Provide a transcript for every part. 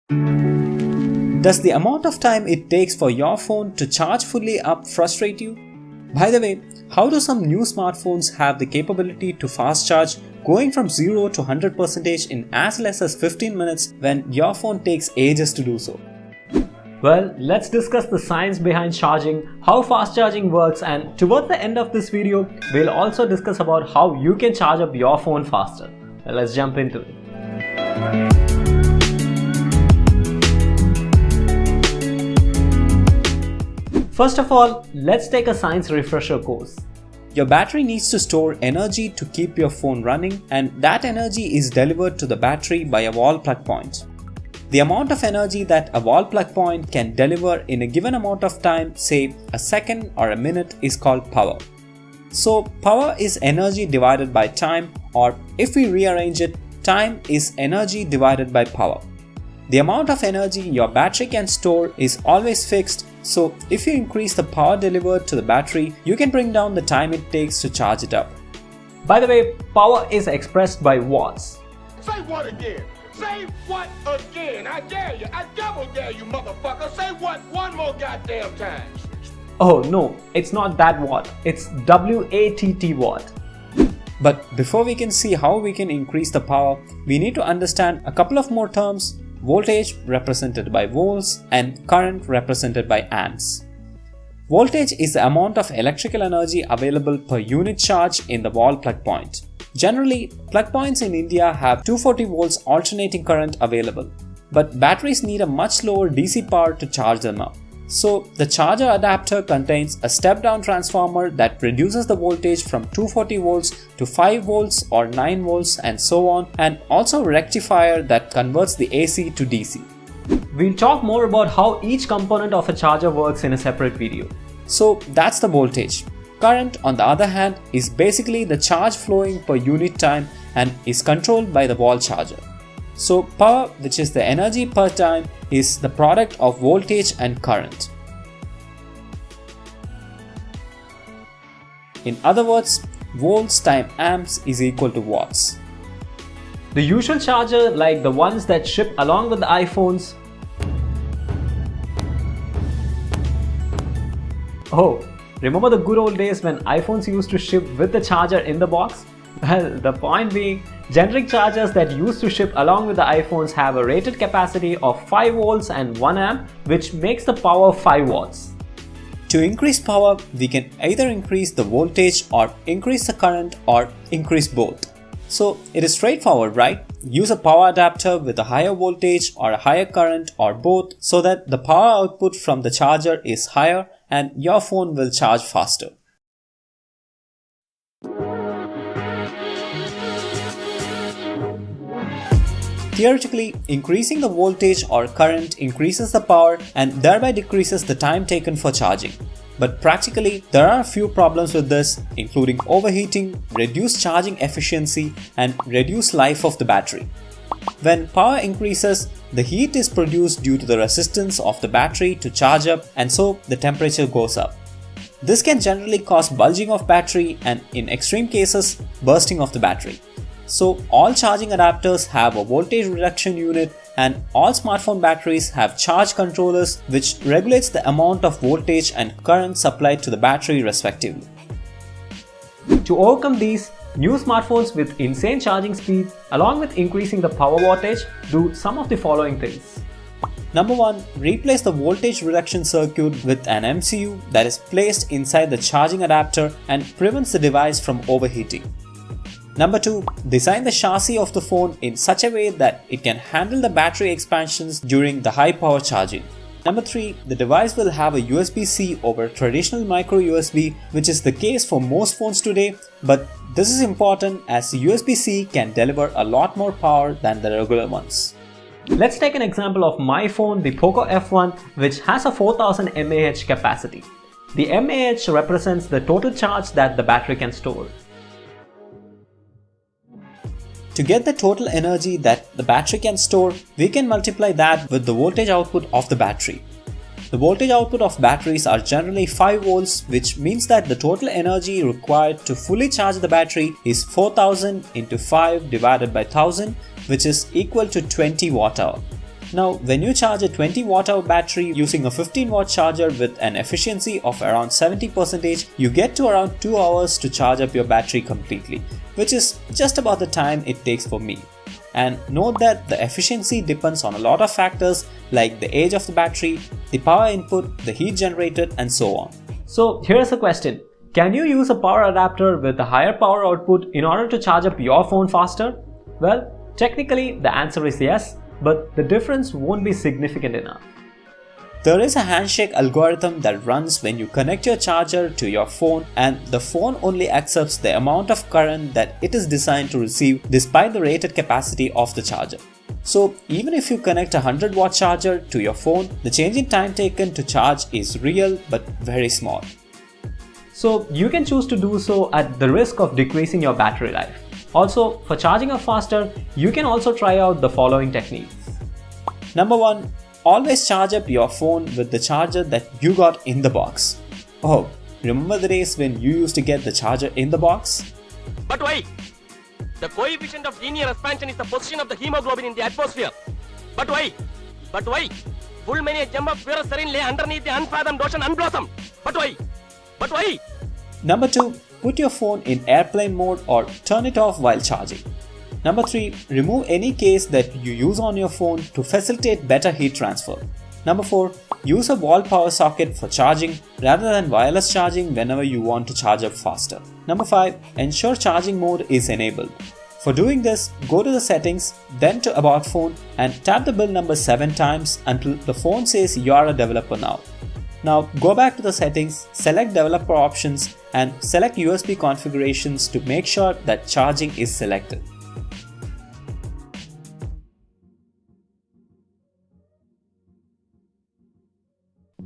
Does the amount of time it takes for your phone to charge fully up frustrate you? By the way, how do some new smartphones have the capability to fast charge going from 0 to 100% in as less as 15 minutes when your phone takes ages to do so? Well, let's discuss the science behind charging, how fast charging works, and towards the end of this video, we'll also discuss about how you can charge up your phone faster. Well, let's jump into it. First of all, let's take a science refresher course. Your battery needs to store energy to keep your phone running, and that energy is delivered to the battery by a wall plug point. The amount of energy that a wall plug point can deliver in a given amount of time, say a second or a minute, is called power. So power is energy divided by time, or if we rearrange it, time is energy divided by power. The amount of energy your battery can store is always fixed, so if you increase the power delivered to the battery, you can bring down the time it takes to charge it up. By the way, power is expressed by watts. Say what again? Say what again? I dare you. I double dare you, motherfucker. Say what one more goddamn time. Oh no, it's not that watt, it's W-A-T-T watt. But before we can see how we can increase the power, we need to understand a couple of more terms: voltage represented by volts and current represented by amps. Voltage is the amount of electrical energy available per unit charge in the wall plug point. Generally, plug points in India have 240 volts alternating current available, but batteries need a much lower DC power to charge them up. So, the charger adapter contains a step-down transformer that reduces the voltage from 240 volts to 5 volts or 9 volts and so on, and also a rectifier that converts the AC to DC. We'll talk more about how each component of a charger works in a separate video. So, that's the voltage. Current, on the other hand, is basically the charge flowing per unit time and is controlled by the wall charger. So power, which is the energy per time, is the product of voltage and current. In other words, volts times amps is equal to watts. The usual charger, like the ones that ship along with the iPhones. Oh, remember the good old days when iPhones used to ship with the charger in the box? Well, the point being, generic chargers that used to ship along with the iPhones have a rated capacity of 5 volts and 1 amp, which makes the power 5 watts. To increase power, we can either increase the voltage or increase the current or increase both. So it is straightforward, right? Use a power adapter with a higher voltage or a higher current or both so that the power output from the charger is higher and your phone will charge faster. Theoretically, increasing the voltage or current increases the power and thereby decreases the time taken for charging. But practically, there are a few problems with this, including overheating, reduced charging efficiency, and reduced life of the battery. When power increases, the heat is produced due to the resistance of the battery to charge up, and so the temperature goes up. This can generally cause bulging of battery and, in extreme cases, bursting of the battery. So all charging adapters have a voltage reduction unit, and all smartphone batteries have charge controllers which regulates the amount of voltage and current supplied to the battery respectively. To overcome these, new smartphones with insane charging speed along with increasing the power wattage do some of the following things. Number 1. Replace the voltage reduction circuit with an MCU that is placed inside the charging adapter and prevents the device from overheating. Number 2. Design the chassis of the phone in such a way that it can handle the battery expansions during the high power charging. Number 3. The device will have a USB-C over traditional micro USB, which is the case for most phones today, but this is important as the USB-C can deliver a lot more power than the regular ones. Let's take an example of my phone, the Poco F1, which has a 4000 mAh capacity. The mAh represents the total charge that the battery can store. To get the total energy that the battery can store, we can multiply that with the voltage output of the battery. The voltage output of batteries are generally 5 volts, which means that the total energy required to fully charge the battery is 4000 into 5 divided by 1000, which is equal to 20 watt-hour. Now, when you charge a 20 watt hour battery using a 15 watt charger with an efficiency of around 70%, you get to around 2 hours to charge up your battery completely, which is just about the time it takes for me. And note that the efficiency depends on a lot of factors like the age of the battery, the power input, the heat generated, and so on. So here's a question. Can you use a power adapter with a higher power output in order to charge up your phone faster? Well, technically the answer is yes, but the difference won't be significant enough. There is a handshake algorithm that runs when you connect your charger to your phone, and the phone only accepts the amount of current that it is designed to receive despite the rated capacity of the charger. So even if you connect a 100 watt charger to your phone, the change in time taken to charge is real but very small. So you can choose to do so at the risk of decreasing your battery life. Also, for charging up faster, you can also try out the following techniques. Number 1. Always charge up your phone with the charger that you got in the box. Oh, remember the days when you used to get the charger in the box? But why? The coefficient of linear expansion is the position of the hemoglobin in the atmosphere. But why? But why? Full many jump up where serene lay underneath the unfathomed ocean unblossomed. But why? But why? Number 2. Put your phone in airplane mode or turn it off while charging. Number 3. Remove any case that you use on your phone to facilitate better heat transfer. Number 4. Use a wall power socket for charging rather than wireless charging whenever you want to charge up faster. Number 5. Ensure charging mode is enabled. For doing this, go to the settings, then to About Phone and tap the bill number 7 times until the phone says you are a developer now. Now go back to the settings, select developer options and select USB configurations to make sure that charging is selected.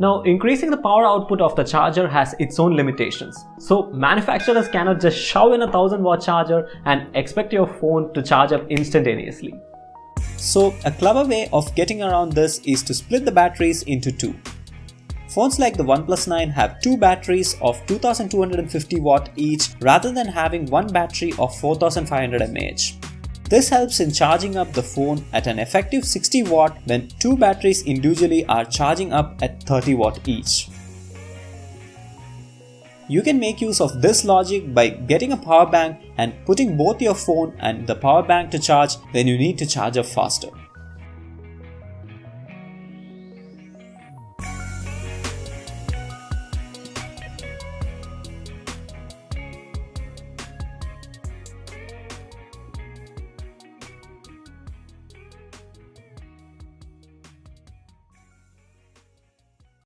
Now, increasing the power output of the charger has its own limitations. So, manufacturers cannot just shove in a 1000 watt charger and expect your phone to charge up instantaneously. So, a clever way of getting around this is to split the batteries into two. Phones like the OnePlus 9 have two batteries of 2250 watt each rather than having one battery of 4500 mAh. This helps in charging up the phone at an effective 60 watt when two batteries individually are charging up at 30 watt each. You can make use of this logic by getting a power bank and putting both your phone and the power bank to charge when you need to charge up faster.